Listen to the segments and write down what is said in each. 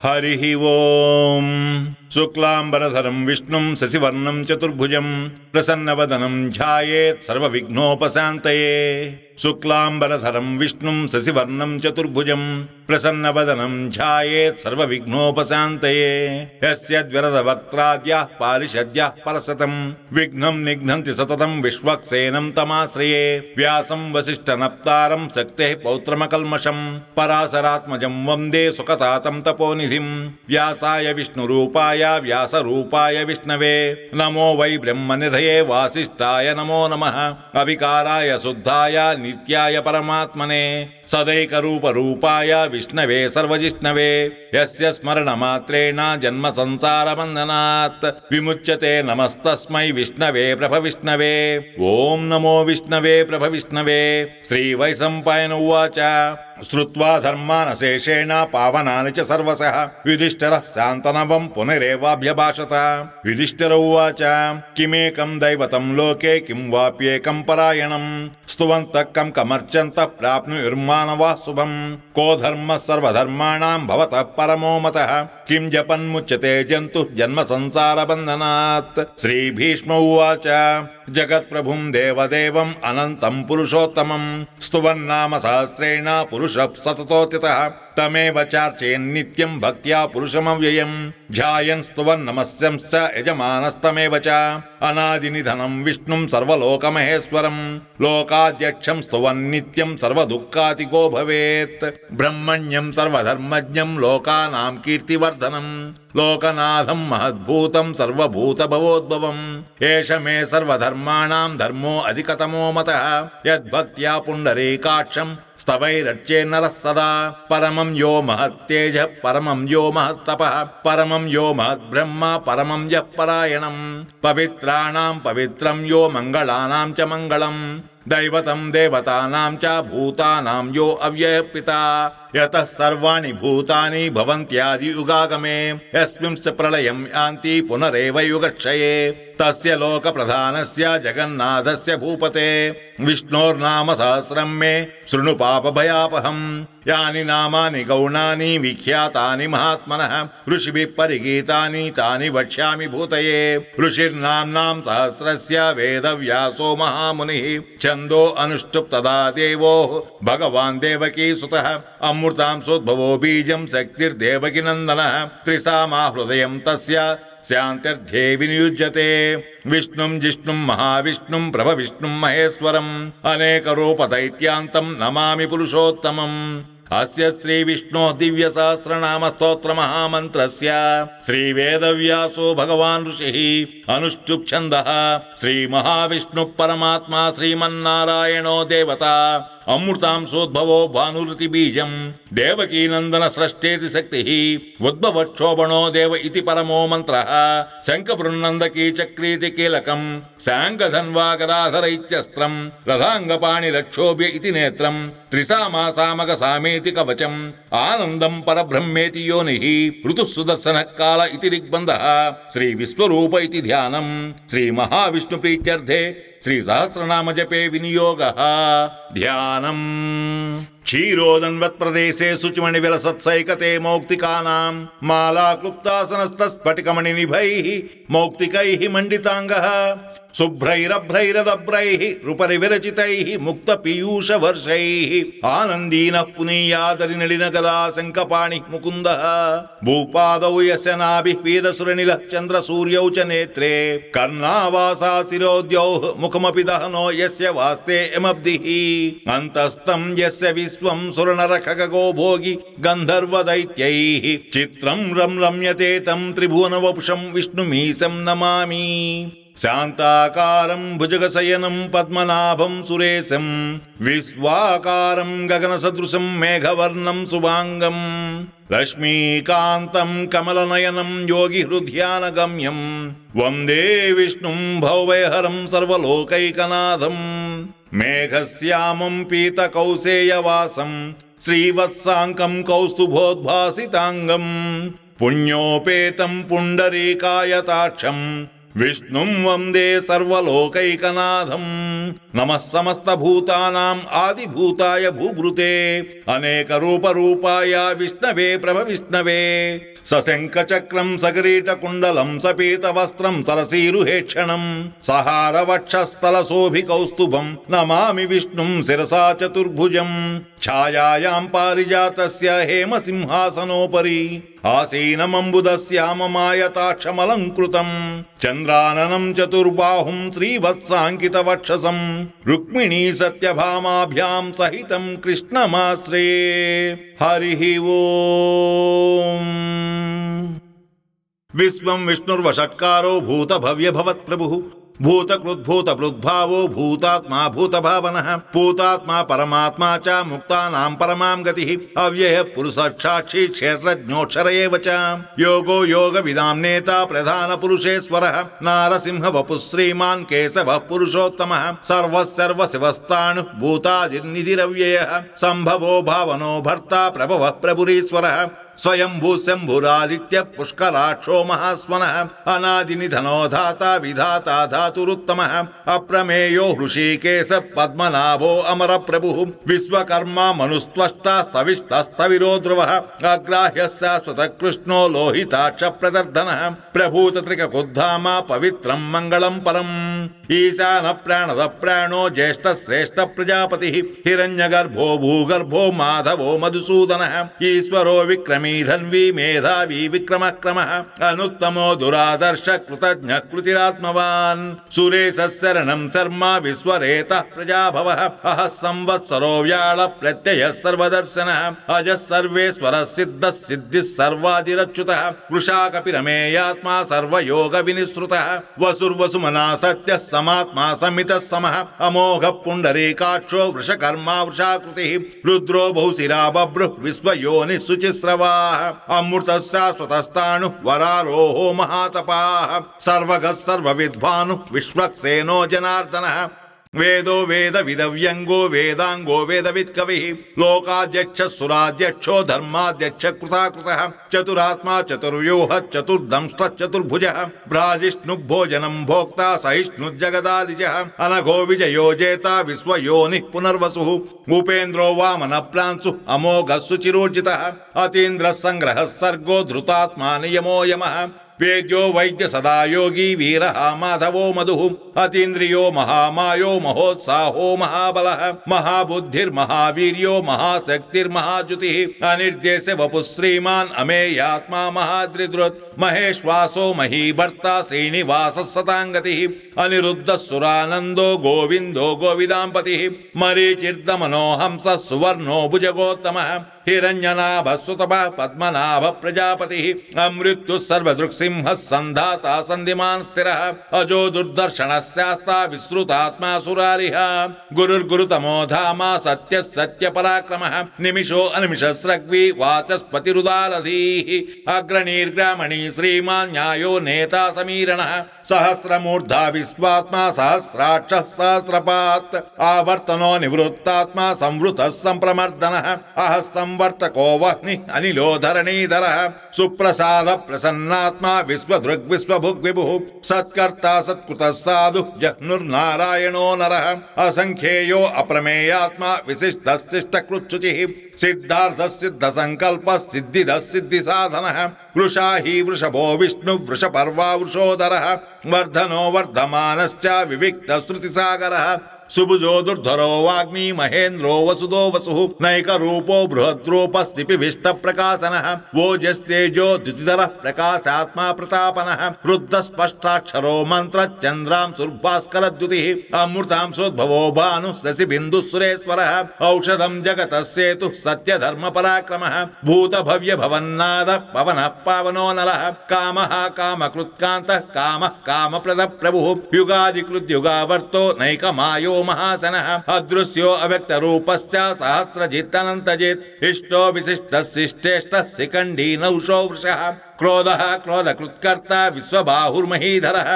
हरिः ओम् शुक्लांबरधरं विष्णुं शशिवर्णं चतुर्भुजं प्रसन्नवदनं ध्यायेत् सर्वविघ्नोपशान्तये। शुक्लांबरधरं विष्णुं शशिवर्णं चतुर्भुजं प्रसन्नवदनं ध्यायेत् सर्वविघ्नोपशान्तये। यस्य द्विरदवक्त्राद्यः पारिषद्यः परशतं विघ्नं निघ्नन्ति सततं विश्वक्सेनं तमाश्रये। व्यासं वसिष्ठनप्तारं शक्तेः पौत्रमकल्मषं पराशरात्मजं वन्दे सुखतातं तपोनिधिं। व्यासाय विष्णुरूपाय व्यासरूपाय विष्णवे नमो वै ब्रह्मनिधये वासिष्ठाय नमो नमः। अविकाराय शुद्धाय नित्याय परमात्मने सदैकरूपरूपाय विष्णवे सर्वजिष्णवे। यस्य स्मरणमात्रेण जन्म संसारबन्धनात् विमुच्यते नमस्तस्मै विष्णवे प्रभविष्णवे। ॐ नमो विष्णवे प्रभविष्णवे। श्रीवैशम्पायन उवाच श्रुत्वा धर्मानशेषेण पावनानि च सर्वशः युधिष्ठिरः शान्तनवं पुनरेवाभ्यभाषत। युधिष्ठिर उवाच किमेकं दैवतं लोके किं वाप्येकं परायणं स्तुवन्तः कं कमर्चन्तः प्राप्नुयुर्मानवाः शुभं। को धर्मः सर्वधर्माणां भवतः परमो मतः किं जपन्मुच्यते जन्तुः जन्म संसारबन्धनात्। श्रीभीष्म उवाच जगत्प्रभुं देवदेवम् अनन्तं पुरुषोत्तमं स्तुवन्नाम सहस्रेण पुरुषः सततोऽतितः तमेव चार्चेन्नित्यं भक्त्या पुरुषमव्ययं ध्यायन् स्तुवन् नमस्यंश्च यजमानस्तमेव च। अनादिनिधनं विष्णुं सर्वलोकमहेश्वरं लोकाध्यक्षं स्तुवन् नित्यं सर्वदुःखातिको भवेत्। ब्रह्मण्यं सर्वधर्मज्ञं लोकानां कीर्तिवर्धनं लोकनाथं महद्भूतं सर्वभूतभवोद्भवम्। एष मे सर्वधर्माणां धर्मो अधिकतमो मतः यद्भक्त्या पुण्डरीकाक्षं स्तवैरर्चे नरः सदा। परमं यो महत्तेजः परमं यो महत्तपः परमं यो महद्ब्रह्म परमं यः परायणं। पवित्राणां पवित्रं यो मङ्गलानां च मङ्गलम् दैवतं देवतानां च भूतानां यो अव्ययः पिता। यतः सर्वाणि भूतानि भवन्त्यादि युगागमे यस्मिंश्च प्रलयं यान्ति पुनरेव युगक्षये। तस्य लोकप्रधानस्य जगन्नाथस्य भूपते विष्णोर्नाम सहस्रं मे शृणु पापभयापहम्। यानि नामानि गौणानि विख्यातानि महात्मनः ऋषिभिः परिगीतानि तानि वक्ष्यामि भूतये। ऋषिर्नाम्नां सहस्रस्य वेदव्यासो महामुनिः छन्दो अनुष्टुप् तदा देवो भगवान् देवकीसुतः। अमृतांशोद्भवो बीजं शक्तिर्देवकीनन्दनः त्रिसामा हृदयं तस्य शान्तिर्ध्ये विनियुज्यते। विष्णुं जिष्णुं महाविष्णुं प्रभविष्णुं महेश्वरम् अनेकरूपदैत्यान्तं नमामि पुरुषोत्तमम्। अस्य श्री विष्णो दिव्य सहस्रनाम स्तोत्र महामन्त्रस्य श्रीवेदव्यासो भगवान् ऋषिः अनुष्टुप् छन्दः। श्री महाविष्णु परमात्मा श्रीमन्नारायणो देवता अमृतांशोद्भवो भानुरिति बीजं देवकीनन्दन स्रष्टेति शक्तिः उद्भवक्षोभणो देव इति परमो मन्त्रः। शङ्खबृन्नन्दकी चक्रीति कीलकं साङ्गधन्वा गदाधर इत्यस्त्रं रथाङ्गपाणिरक्षोभ्य इति नेत्रं त्रिसामा सामक सामेति कवचम् आनन्दं परब्रह्मेति योनिः ऋतुः सुदर्शनः काल इति ऋग्बन्धः। श्री विश्वरूप इति ध्यानं श्री महाविष्णु प्रीत्यर्थे श्री सहस्रनाम जपे विनियोगः। ध्यानम् क्षीरोदन्वत् प्रदेशे शुचिमणि विलसत्सैकते मौक्तिकानां माला क्लुप्तासनस्तस्फटिकमणिनिभैः मौक्तिकैः मण्डिताङ्गः शुभ्रैरभ्रैरदभ्रैः रुपरिविरचितैः मुक्तपीयूषवर्षैः आनन्दीनः पुनीयादरिनलिनगदा शङ्खपाणिः मुकुन्दः। भूपादौ यस्य नाभिः वेदसुरनिलः चन्द्रसूर्यौ च नेत्रे कर्णावासा शिरोद्यौः मुखमपि दहनो यस्य वास्ते यमब्धिः अन्तस्तं यस्य विश्वं सुरनरखगो भोगी गन्धर्वदैत्यैः चित्रं रम्यते तं त्रिभुवनवपुषं विष्णुमीशं नमामि। शान्ताकारं भुजगशयनं पद्मनाभं सुरेशं विश्वाकारं गगनसदृशं मेघवर्णं शुभांगं लक्ष्मीकान्तं कमलनयनं योगिहृद्यानगम्यं वन्दे विष्णुं भवभयहरं सर्वलोकैकनाथं। मेघश्यामं पीतकौसेयवासं श्रीवत्साङ्कं कौस्तुभोद्भासिताङ्गं पुण्योपेतं पुण्डरीकायताक्षं विष्णुं वन्दे सर्वलोकैकनाथं। नमः समस्तभूतानां आदिभूताय भूभृते अनेकरूपरूपाय विष्णवे प्रभविष्णवे सशङ्खचक्रं सकिरीटकुण्डलं सपीतवस्त्रं सरसीरुहेक्षणं सहारवक्षस्थलशोभिकौस्तुभं नमामि विष्णुं शिरसा चतुर्भुजं छायायां पारिजातस्य हेमसिंहासनोपरि आसीनमम्बुदस्याममायताक्षमलङ्कृतं चन्द्राननं चतुर्बाहुं श्रीवत्साङ्कितवक्षसं रुक्मिणी सत्यभामाभ्यां सहितं कृष्णमाश्रये। हरिः ओम्। विश्वं विष्णुर्वषट्कारो भूतभव्य भवत्प्रभुः भूतकृद्भूतभृद्भावो भूतात्मा भूतभावनः पूतात्मा परमात्मा च मुक्तानां परमां गतिः अव्ययः पुरुषसाक्षी क्षेत्रज्ञोऽक्षर एव च योगो योगविदां नेता प्रधानपुरुषेश्वरः नारसिंह वपुः श्रीमान् केशवः पुरुषोत्तमः सर्वस्सर्वशिवस्ताणुः भूतादिर्निधिरव्ययः सम्भवो भावनो भर्ता प्रभवः प्रभुरीश्वरः स्वयंभूशंभुरादित्य पुष्कराक्षो महास्वनः अनादिनिधनो धाता विधाता धातुरुत्तमः अप्रमेयो हृषीकेश पद्मनाभो अमर प्रभुः विश्वकर्मा मनुस्त्वष्टा स्तविष्टस्तविरो ध्रुवः अग्राह्यः शाश्वत कृष्णो लोहिताक्ष प्रदर्दनः प्रभूतत्रिककुद्धामा पवित्रं मङ्गलं परम् ईशान प्राणद प्राणो ज्येष्ठ श्रेष्ठ प्रजापतिः हिरण्यगर्भो भूगर्भो माधवो मधुसूदनः ईश्वरो विक्रमी धन्वी मेधावी विक्रमक्रमः अनुत्तमो दुरादर्श कृतज्ञ कृतिरात्मवान् सुरेशः शरणं शर्मा विश्वरेतः प्रजाभवः अहः संवत्सरो व्याळ प्रत्ययः सर्वदर्शनः अजः सर्वेश्वरः सिद्धः सिद्धिः सर्वादिरच्युतः वृषाकपिरमेयात्मा सर्वयोग विनिसृतः वसुर्वसुमना सत्यः समात्मा समितः समः अमोघः पुण्डरीकाक्षो वृषकर्मा वृषाकृतिः रुद्रो बहुशिरा बभ्रुः विश्वयोनिः शुचिस्रवा अमृतः शाश्वतस्ताणुः वरारोहो महातपाः सर्वगः सर्वविद्भानुः विश्वक्सेनो जनार्दनः वेदो वेद विदव्यंगो वेदांगो वेदवित् कविः लोकाध्यक्ष सुराध्यक्षो धर्माध्यक्ष कृताकृतः चतुरात्मा चतुर्व्यूह चतुर्दंष्ट चतुर्भुजः भ्राजिष्णु भोजनं भोक्ता सहिष्णु जगदादिजः अनघो विजयो जेता विश्वयोनिः पुनर्वसुः उपेन्द्रो वामन प्रांशुः अमोघः शुचिरोर्जितः अतीन्द्रः संग्रहः सर्गो धृतात्मा नियमो यमः वेद्यो वैद्य सदा योगी वीरः माधवो मधुः अतीन्द्रियो महामायो महोत्साहो महाबलः महाबुद्धिर्महावीर्यो महाशक्तिर्महाजुतिः अनिर्देश्य वपुः श्रीमान् अमेयात्मा महाद्रिद्रुत् महेश्वासो महीभर्ता श्रीनिवासः सताङ्गतिः अनिरुद्धः सुरानन्दो गोविन्दो गोविदाम्पतिः मरीचिर्दमनो हंसः सुवर्णो भुजगोत्तमः हिरण्यनाभः सुतपः पद्मनाभः प्रजापतिः अमृत्युः सर्वदृक्सिंहः सन्धाता सन्धिमान् स्थिरः अजो दुर्दर्शनः शास्ता विश्रुतात्मा सुरारिः गुरुर्गुरुतमो धामा सत्यः सत्यपराक्रमः निमिषो अनिमिषस्रग्वी वाचस्पतिरुदालधीः अग्रणीर्ग्रामणी श्रीमान् न्यायो नेता समीरणः सहस्रमूर्धा विश्वात्मा सहस्राक्षः सहस्रपात् आवर्तनो निवृत्तात्मा संवृतः सम्प्रमर्दनः अहः संवर्तको वह्निः अनिलो धरणीधरः सुप्रसाद प्रसन्नात्मा विश्वदृग् विश्वभुग् विभुः सत्कर्ता सत्कृतः साधुः जह्नुर्नारायणो नरः असंख्येयो अप्रमेयात्मा विशिष्टः शिष्टकृच्छुचिः सिद्धार्थः सिद्धसंकल्पः सिद्धिदः सिद्धिसाधनः वृषा हि वृषभो विष्णु वृषपर्वा वृषोदरः वर्धनो वर्धमानश्च विविक्तः श्रुतिसागरः सुभुजो दुर्धरो वाग्मी महेन्द्रो वसुदो वसुः नैकरूपो बृहद्रूपस्थिपिभिष्ट प्रकाशनः वोजस्तेजो द्युतिधरः प्रकाशात्मा प्रतापनः रुद्धस्पष्टाक्षरो मन्त्रश्चन्द्रां सुर्भास्करद्युतिः अमृतांशोद्भवो भानुः शशिबिन्दुः सुरेश्वरः औषधं जगतः सेतुः सत्यधर्मपराक्रमः भूतभव्य भवन्नाद पवनः पावनो नलः कामः कामकृत्कान्तः कामः कामप्रदः प्रभुः युगादिकृद्युगावर्तो नैकमायो महासनः अदृश्यो अव्यक्त रूपश्च सहस्रजित् अनन्तजित् इष्टो विशिष्टः शिष्टेष्टः शिखण्डी नौषो वृषः क्रोधः क्रोधकृत्कर्ता विश्वबाहुर्महीधरः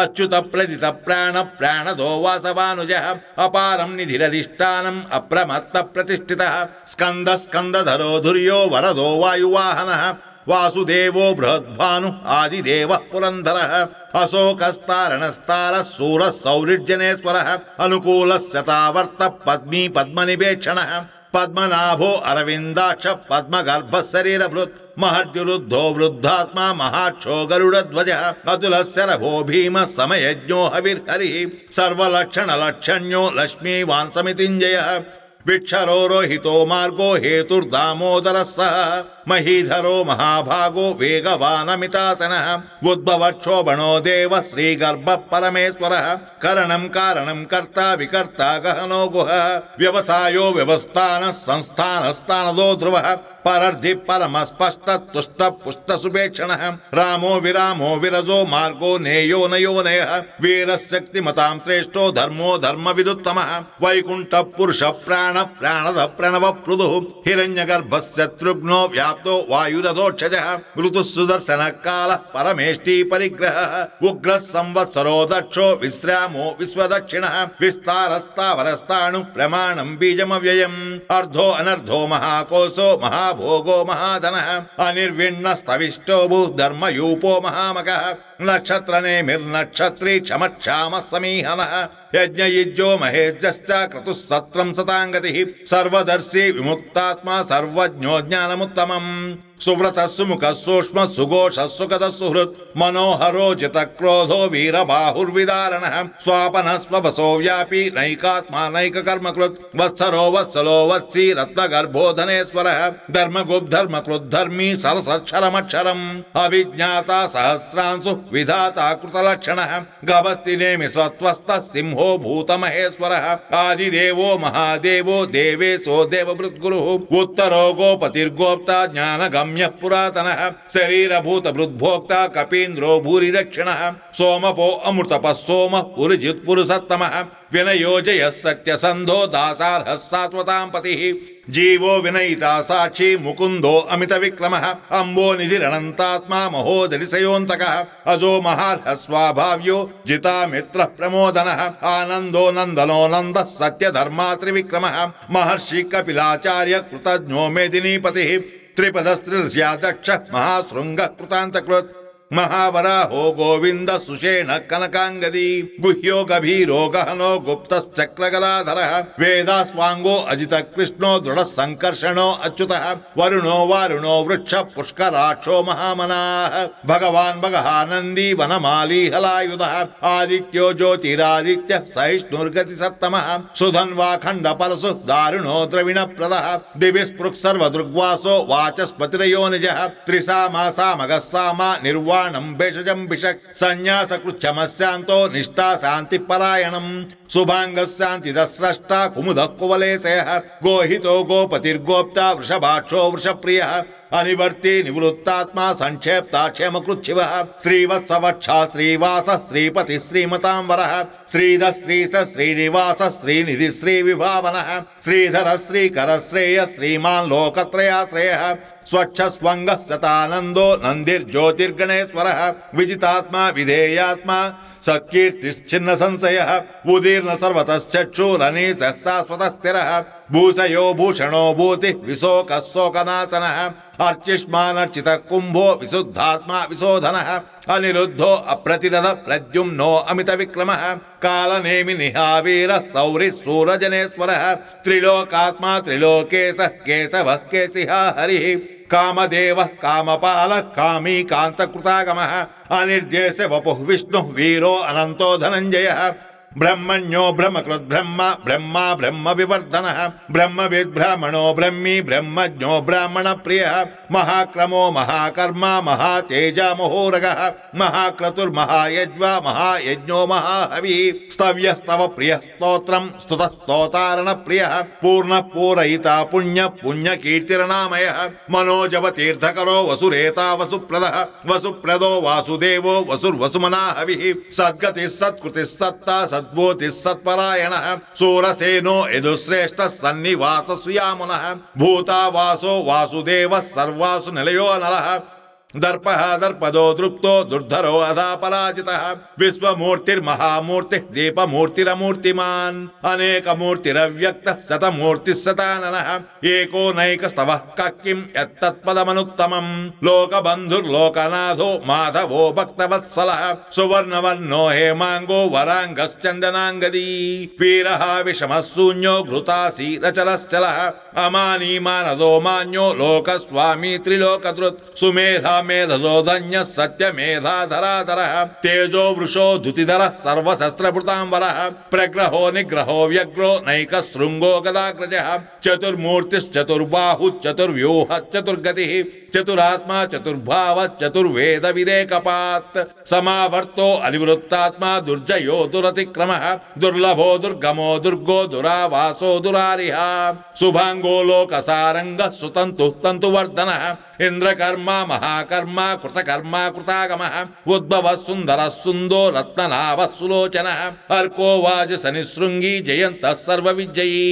अच्युत प्रदित प्राण प्राणदो वासवानुजः अपारं निधिरधिष्ठानम् अप्रमत्त प्रतिष्ठितः स्कन्दः स्कन्दधरो धुर्यो वरदो वायुवाहनः वासुदेवो बृहद्भानु आदिदेवः पुरंधरः अशोकस्तारणस्तारः शूरः सौरिर्जनेश्वरः अनुकूलः शतावर्तः पद्मी पद्मनिवेक्षणः पद्मनाभो अरविन्दाक्ष पद्मगर्भ शरीरभृत् महद्युरुद्धो वृद्धात्मा महाक्षो गरुडध्वजः अतुलस्य रभो भीमः समयज्ञो हविर्हरिः सर्वलक्षणलक्षण्यो लक्ष्मीवान् समितिञ्जयः विक्षरो रोहितो मार्गो हेतुर्दामोदरः सः महीधरो महाभागो वेगवानमितासनः उद्भवक्षोभणो देव श्रीगर्भः परमेश्वरः करणं कारणं कर्ता विकर्ता गहनो गुहः व्यवसायो व्यवस्थानः संस्थानस्तानदो ध्रुवः परर्धि परमस्पष्ट तुष्ट पुष्ट सुपेक्षणः रामो विरामो विरजो मार्गो नेयो नयोनयः वीरशक्तिमतां श्रेष्ठो धर्मो धर्मविदुत्तमः वैकुण्ठ पुरुष प्राण प्राणद प्रणव पृदुः हिरण्यगर्भस्य तृग्नो व्याप्तो वायुरथोक्षजः ऋतुः सुदर्शन कालः परमेष्टि परिग्रहः उग्रः संवत्सरो दक्षो विश्रामो विश्वदक्षिणः विस्तारस्तावरस्ताणु प्रमाणं बीजमव्ययम् अर्धो अनर्धो महाकोशो महाभोगो महाधनः अनिर्विण्णस्तविष्टो भूधर्मयूपो महामकः नक्षत्रनेमिर्नक्षत्री क्षमक्षामः समीहनः यज्ञयुज्यो महेशश्च क्रतुः सत्रं सताङ्गतिः सर्वदर्शी विमुक्तात्मा सर्वज्ञो ज्ञानमुत्तमम् सुव्रतः सुमुखः सूक्ष्मः सुघोषः सुखदः सुहृत् मनोहरो जितक्रोधो वीरबाहुर्विदारणः स्वापनः स्ववसो व्यापी नैकात्मा नैककर्मकृत् वत्सरो वत्सलो वत्सी रत्नगर्भो धनेश्वरः धर्मगुप्धर्मकृद्धर्मी सरसक्षरमक्षरम् अविज्ञाता सहस्रांशु विधाता कृतलक्षणः गभस्तिनेमि सत्त्वस्थः सिंहो भूतमहेश्वरः आदिदेवो महादेवो देवेशो देवभृद्गुरुः उत्तरो गोपतिर्गोप्ता ज्ञानगम्यः पुरातनः शरीरभूतभृद्भोक्ता कपीन्द्रो भूरिदक्षिणः सोमपो अमृतपः सोमः पुरुजित्पुरुषोत्तमः विनयोजयः सत्यसन्धो दासार्हः सात्वतां पतिः जीवो विनयिता साक्षी मुकुंदो अमित विक्रमः अम्बो निधिरनन्तात्मा महोदलिसयोऽन्तकः अजो महार्हः स्वाभाव्यो जिता मित्रः प्रमोदनः आनन्दो नन्दनो नन्दः सत्यधर्मा त्रिविक्रमः महर्षि कपिलाचार्य कृतज्ञो मेदिनीपतिः त्रिपदस्त्रिदश्यादक्ष महाशृङ्गः कृतान्तकृत् महावराहो गोविंद सुषेण कनकांगदी गुह्यो गभीरो गहनो गुप्तश्चक्रगदाधरः वेदास्वांगो अजित कृष्णो दृढ़ संकर्षणो अच्युतः वरुणो वारुणो वृक्ष पुष्कराक्षो महामनाः भगवान् भगहानंदी वनमाली हलायुधः आदित्यो ज्योतिरादित्य सहिष्णुर्गति सत्तमः सुधन्वा खंड परसु दारुणो द्रविण प्रदः दिविस्पृक् सर्वदृग्वासो वाचस्पतिरयो निजः त्रिसामा सामगः सामा निर्वा भेषजं भिषक् संन्यास कृच्छमस्यान्तो निष्ठा शांति परायणम् शुभांगः शान्तिदस्रष्टा कुमुदः कुवलेशयः गोहितो गोपतिर्गोप्ता वृषभाक्षो वृषप्रियः अनिवर्ती निवृत्तात्मा संक्षेप्ता क्षेमकृच्छिवः श्रीवत्सवक्षा श्रीवासः श्रीपति श्रीमतां वरः श्रीधः श्रीश श्रीनिवास श्रीनिधि श्रीविभावनः श्रीधर श्रीकर श्रेय श्रीमान् लोकत्रयाश्रयः स्वच्छ स्वंगः सतानंदो नंदिर्ज्योतिर्गणेश्वरः विजितात्मा विधेयात्मा सत्कीर्तिश्चिन्न संशयः उदीर्न सर्वतश्चक्षुरनीशः शाश्वतः स्थिरः भूषयो भूषणो भूतिः विशोकः शोकनाशनः अर्चिष्मानर्चित कुंभो विशुद्धात्मा विशोधनः अनिरुद्धो अप्रतिरथ प्रद्युम्नो अमित विक्रमः कालनेमि निहावीरः सौरिः सूरजनेश्वरः त्रिलोकात्मा त्रिलोकेशः केशवः केशिहा हरिः कामदेवः कामपालः कामी कान्तकृतागमः अनिर्देश वपुः विष्णुः वीरो अनंतो धनंजयः ब्रह्मण्यो ब्रह्मकृत् ब्रह्म ब्रह्मा ब्रह्म विवर्धनः ब्रह्मविद् ब्राह्मणो ब्रह्मी ब्रह्मज्ञो ब्राह्मण प्रियः महाक्रमो महाकर्मा महातेजा महोरगः महाक्रतुर्महायज्वा महायज्ञो महाहविः स्तव्यस्तव प्रियः स्तोत्रं स्तुतः स्तोतारण प्रियः पूर्ण पूरयिता पुण्य पुण्य कीर्तिरनामयः मनोजवतीर्थकरो वसुरेता वसुप्रदः वसुप्रदो वासुदेवो वसुर्वसुमना हविः सद्गतिः सत्कृतिः सत्ता सद्भूतिः सत्परायणः सूरसेनो यदुश्रेष्ठः सन्निवास सुयामुनः भूतावासो वासुदेवः सर्वासु निलयो नरः दर्पः दर्पदो दृप्तो दुर्धरो अधा पराजितः विश्वमूर्तिर्महामूर्तिः दीपमूर्तिरमूर्तिमान् अनेकमूर्तिरव्यक्तः शतमूर्तिः शताननः एको नैकस्तवः किं यत्तत्पदमनुत्तमम् लोकबन्धुर्लोकनाथो माधवो भक्तवत्सलः सुवर्णवर्णो हेमाङ्गो वराङ्गश्चन्दनाङ्गदी वीरः विषमः शून्यो घृतासीरचलश्चलः अमानी मानदो मान्यो लोकस्वामी त्रिलोकदृत् सुमेधा मेधसो धन्यः सत्यमेधा धराधरः तेजो वृषो धुतिधरः सर्वशस्त्रभृतांबरः प्रग्रहो निग्रहो व्यग्रो नैकशृङ्गो गदाग्रजः चतुर्मूर्तिश्चतुर्बाहुश्चतुर्व्यूहः चतुर्गतिः चतुरात्मा चतुर्भाव चतुर्वेद विरेकपात् समावर्तो अनिवृत्तात्मा दुर्जयो दुरतिक्रमः दुर्लभो दुर्गमो दुर्गो दुरावासो दुरारिहा शुभांगो लोकसारंगः सुतन्तुः तन्तुवर्धनः इंद्रकर्मा महाकर्मा कृतकर्मा कृतागमः उद्भवः सुन्दरः सुन्दो रत्ननाभः सुलोचनः अर्को वाजसनिशृङ्गी जयन्तः सर्वविजयी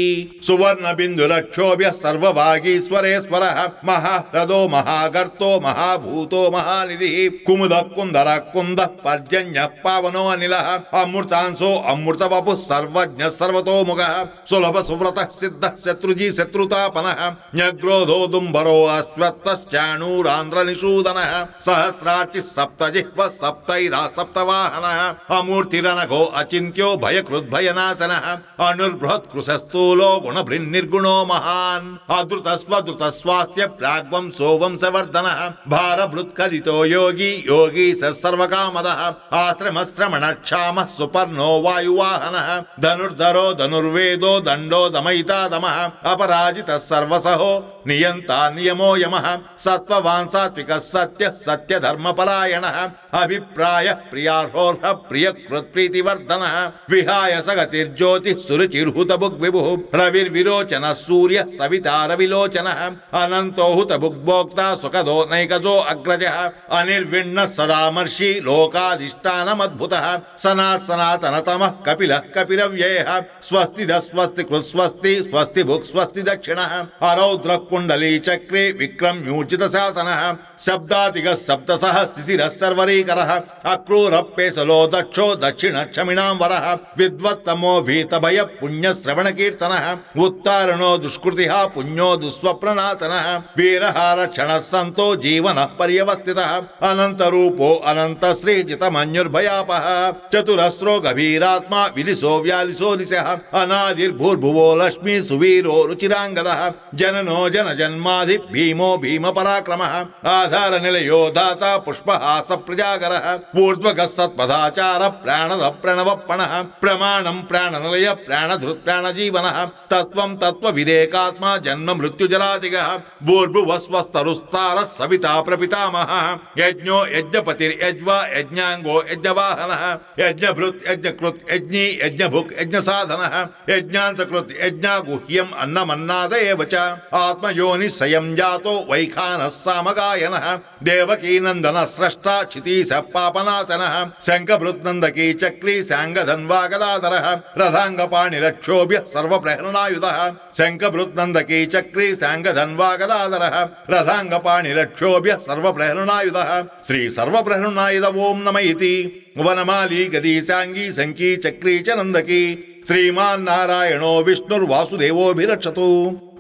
सुवर्णबिन्दुरक्षोभ्यः सर्वभागीश्वरेश्वरः महाह्रदो महागर्तो महाभूतो महानिधिः कुमुदः कुन्दरः कुन्दः पर्जन्यः पावनो अनिलः अमृतांशो अमृतवपुः सर्वज्ञः सर्वतोमुखः सुलभ सुव्रतः सिद्धः शत्रुजी शत्रुतापनः न्यग्रोधो दुम्बरो अश्वत्थश्चाणूरान्ध्रनिषूदनः सहस्रार्चिः सप्तजिह्वः सप्तैरा सप्तवाहनः अमूर्तिरनघो अचिन्त्यो भयकृद्भयनाशनः अनुर्बृहत्कृशस्थूलो गुणभृन्निर्गुणो महान् अद्रुतस्वद्रुतस्वास्थ्य प्राग्वंसो वंशवर्धनः भारभृत्कलितो योगी योगी स सर्वकामदः आश्रमश्रमणक्षामः सुपर्णो वायुवाहनः धनुर्धरो धनुर्वेदो दण्डो दमयिता दमः अपराजितः सर्वसहो नियन्ता नियमो यमः सत्त्ववान् सात्विकः सत्यः सत्यधर्मपरायणः अभिप्रायः प्रियार्होर्ह प्रियकृत् प्रीतिवर्धनः विहाय सगतिर्ज्योतिः सुरुचिर्हुतभुग्विभुः रविर्विरोचनः सूर्यः सविता रविलोचनः अनन्तो हुतभुग्भोक्ता सुखदो नैकजो अग्रजः अनिर्विण्णः सदामर्षि लोकाधिष्ठानमद्भुतः सनातनतमः कपिलः कपिरव्ययः स्वस्तिदः स्वस्ति कृत् स्वस्ति स्वस्ति भुक् स्वस्ति दक्षिणः अरौद्रः कुण्डली चक्रे विक्रम्यूर्जित शासनः शब्दातिगः सप्तसः शिशिरः सर्वरीकरः अक्रूरप्येसलो दक्षो दक्षिण क्षमिणां वरः विद्वत्तमो भीतभय पुण्यश्रवणकीर्तनः उत्तारणो दुष्कृतिः पुण्यो दुःस्वप्ननाशनः वीरहारक्षणः सन्तो जीवनः पर्यवस्थितः अनन्तरूपो अनन्तश्रीजितमन्युर्भयापः चतुरस्रो गभीरात्मा विलिसो व्यालिसो दिशः अनादिर्भूर्भुवो लक्ष्मी सुवीरो रुचिराङ्गदः जननो जनजन्माधि भीमो भीमपराक्रमः आधार निलयो दाता पुष्पहास प्रजागरः ऊर्ध्वगः सत्पदाचार प्राणद प्रणवप्पणः प्रमाणं प्राणनिलय प्राणधृत् प्राणजीवनः तत्त्वं तत्त्वविदेकात्मा जन्म मृत्युजरादिगः भूर्भुवस्वस्तरुस्तारः सविता प्रपितामहः यज्ञो यज्ञपतिर्यज्वा यज्ञाङ्गो यज्ञवाहनः यज्ञभृत् यज्ञकृत् यज्ञी यज्ञभुक् यज्ञसाधनः यज्ञान्तकृत् यज्ञागुह्यम् अन्नमन्नाद एव च आत्मयोनिः स्वयं जातो वैखानः सामगायनः देवकी नन्दनः स्रष्टा क्षितीशः पापनाशनः शङ्खभृत् नन्दकी चक्री साङ्गधन्वा गदाधरः रथाङ्गपाणिरक्षोभ्यः सर्वप्रहरणायुधः शङ्खभृत् नन्दकी चक्री साङ्गधन्वा गदाधरः रथाङ्गपाणिरक्षोभ्यः सर्वप्रहरणायुधः श्री सर्वप्रहरणायुध ओं नमः इति वनमाली गदी साङ्गी शङ्की चक्री च नन्दकी श्रीमान् नारायणो विष्णुर्वासुदेवोऽभिरक्षतु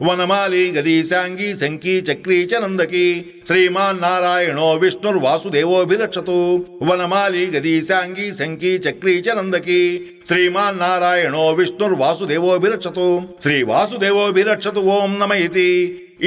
वनमाली गदी साङ्गी शङ्की चक्री च नन्दकी श्रीमान् नारायणो विष्णुर्वासुदेवोऽभिरक्षतु वनमाली गदी साङ्गी शङ्की चक्री च नन्दकी श्रीमान् नारायणो विष्णुर्वासुदेवोऽभिरक्षतु श्रीवासुदेवोऽभिरक्षतु ओं नमः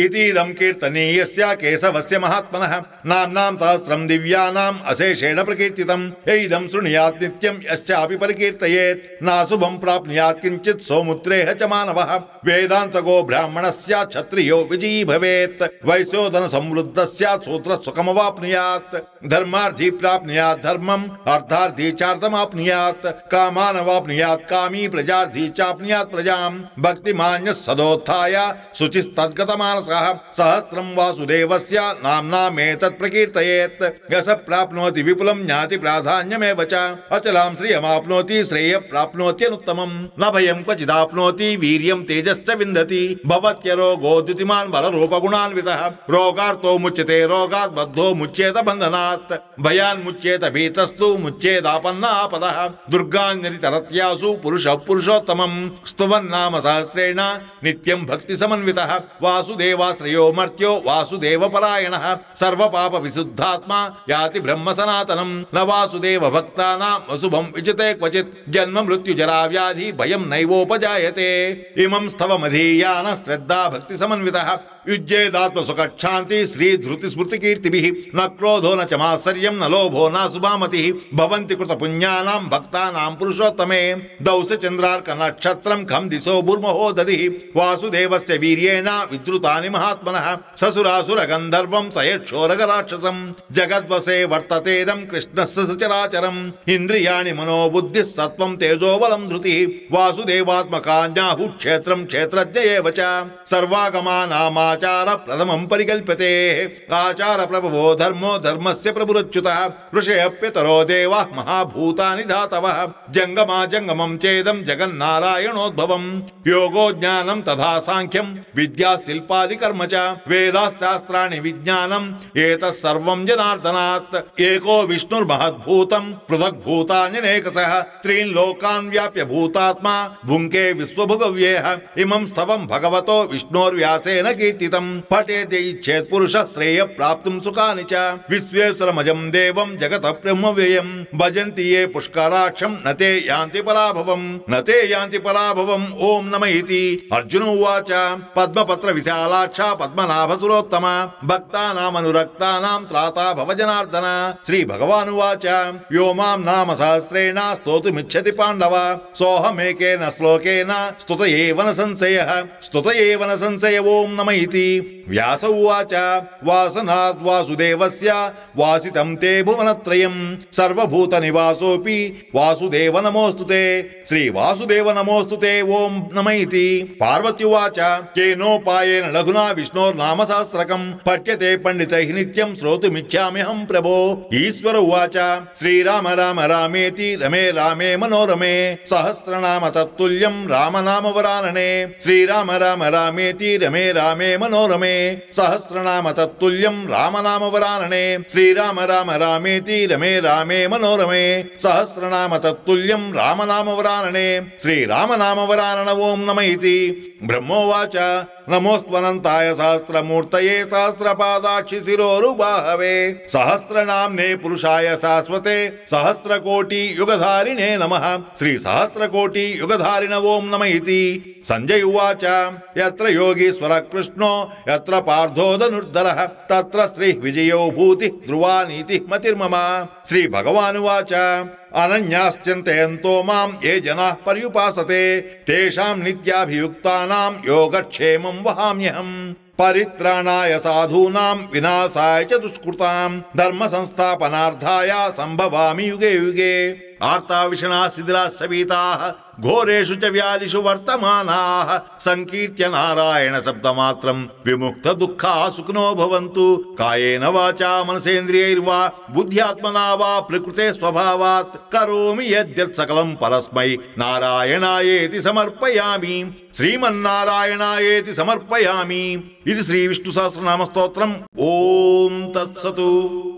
इतीदं कीर्तनीयस्य केशवस्य महात्मनः नाम्नां सहस्रं दिव्यानाम् अशेषेण प्रकीर्तितम् एदं शृणुयात् नित्यं यश्चापि परिकीर्तयेत् नाशुभं प्राप्नुयात् किञ्चित् सौमुत्रेह च मानवः वेदान्तको ब्राह्मणस्य क्षत्रियो विजयी भवेत् वैश्योधन समृद्धस्य शूद्रः सुखमवाप्नुयात् धर्मार्थी प्राप्नुयात् धर्मम् अर्थार्थी चार्थमाप्नुयात् कामानवाप्नुयात् कामी प्रजार्थी चाप्नुयात् प्रजां भक्तिमान्यः सदोत्थाय शुचिस्तद्गतमानसः सहस्रं वासुदेवस्य नाम्नामेतत् प्रकीर्तयेत् यस प्राप्नोति विपुलं ज्ञाति प्राधान्यमेव च अचलां श्रियमाप्नोति श्रेयः प्राप्नोत्यनुत्तमम् न भयं क्वचिदाप्नोति वीर्यं तेजश्च विन्दति भवत्यरोगो द्युतिमान् बलरूपगुणान्वितः रोगार्तो मुच्यते रोगात् बद्धो मुच्येत बन्धनात् भयान् मुच्येत भीतस्तु मुच्येदापन्नापदः दुर्गान्यतितरत्यासु पुरुषः पुरुषोत्तमम् स्तुवन्नाम सहस्रेण नित्यं भक्तिसमन्वितः वासुदेव वासुदेवाश्रयो मर्त्यो वासुदेवपरायणः सर्वपाप विशुद्धात्मा याति ब्रह्म सनातनं न वासुदेव भक्तानां अशुभं विजते क्वचित् जन्म मृत्यु जरा व्याधि भयं नैवोपजायते इमं स्तवमधीयान श्रद्धा भक्ति समन्वितः युज्येदात्म सुखशान्ति श्री धृति स्मृति कीर्तिभिः न क्रोधो न च मात्सर्यं न लोभो न शुभामतिः भवन्ति कृत पुण्यानां भक्तानां पुरुषोत्तमे दौस चन्द्रार्क नक्षत्रं खं दिशो भूर्महो दधिः वासुदेवस्य वीर्येण विद्रुतानि महात्मनः ससुरासुर गन्धर्वं सयक्षोरगराक्षसं जगद्वसे वर्ततेदं कृष्णस्य सचराचरम् इन्द्रियाणि मनोबुद्धिः सत्त्वं तेजो बलं धृतिः वासुदेवात्मकान्याहुः क्षेत्रं क्षेत्रज्ञ एव च सर्वागमानामाचार प्रथमं परिकल्प्यते आचार प्रभवो धर्मो धर्मस्य प्रभुरच्युतः ऋषयप्यतरो देवाः महाभूतानि धातवः जंगमा जंगमं चेदं जगन्नारायणोद्भवम् योगो ज्ञानं तथा सांख्यं विद्या शिल्पादि कर्म च वेदाशास्त्राणि विज्ञानम् एतत् सर्वं जनार्दनात् एको विष्णुर्महद्भूतं पृथग्भूतान्यनेकशः त्रीन् लोकान् व्याप्य भूतात्मा भुङ्के विश्वभुगव्येः इमं स्तवं भगवतो विष्णोर्व्यासेन कीर्तितं पठेद् इच्छेत् पुरुषः श्रेय प्राप्तुं सुखानि च विश्वेश्वरमजं देवं जगतः ब्रह्मव्ययं भजन्ति ये पुष्कराक्षं न ते यान्ति पराभवम् ओम नमः इति अर्जुन उवाच पद्मपत्र विशालाक्षा पद्मनाभसुरोत्तम भक्तानामनुरक्तानां त्राता भव जनार्दन श्री भगवान् उवाच यो मां नाम सहस्रेण स्तोतुमिच्छति पाण्डव सोऽहमेकेन श्लोकेन स्तुत एव न संशय ओम नमः इति व्यास उवाच वासनात् वासुदेवस्य वासितं ते भुवनत्रयं सर्वभूतनिवासोऽपि वासुदेव नमोस्तुते श्री वासुदेव नमोस्तुते ओम नमः इति पार्वती उवाच केनोपायेन लघुना विष्णोर्नाम सहस्रकं पठ्यते पंडितैः नित्यं श्रोतुमिच्छाम्यहं प्रभो ईश्वर उवाच श्रीराम राम रामेति रमे रामे मनोरमे सहस्रनाम तत्तुल्यं राम नाम वरानने श्रीराम राम रामेति रमे रामे मनोरमे सहस्रनाम तत्तुल्यं राम नाम वरानने श्रीराम राम रामेति रमे रामे मनोरमे सहस्रनाम तत्तुल्यं राम नाम वरानने श्रीराम नाम वरानन ओम नमः इति ब्रह्मोवाच नमोस्त्वनन्ताय सहस्रमूर्तये सहस्रपादाक्षि शिरोरुबाहवे सहस्रनाम्ने पुरुषाय शाश्वते सहस्रकोटि युगधारिणे नमः श्री सहस्रकोटि युगधारिण ओम नमः इति संजय उवाच यत्र योगीश्वर कृष्णो यत्र पार्थो धनुर्धरः तत्र श्री विजयो भूति ध्रुवा नीति मतिर्मम श्री भगवान् उवाच अनन्याश्चिन्तयन्तो मां ये जनाः पर्युपासते तेषां नित्याभियुक्तानां योगक्षेमं वहाम्यहम् परित्राणाय साधूनां विनाशाय च दुष्कृतां धर्म संस्थापनार्थाय संभवामि युगे युगे आर्ताविषणा शिथिलाः सविताः घोरेषु च व्याधिषु वर्तमानाः संकीर्त्य नारायण शब्दमात्रं विमुक्त दुःखाः सुखिनो भवन्तु कायेन वाचा मनसेन्द्रियैर्वा बुद्ध्यात्मना वा प्रकृते स्वभावात् करोमि यद्यत् सकलं परस्मै नारायणायेति समर्पयामि श्रीमन्नारायणायेति समर्पयामि इति श्री विष्णु सहस्रनाम स्तोत्रम् ओम तत्सतु।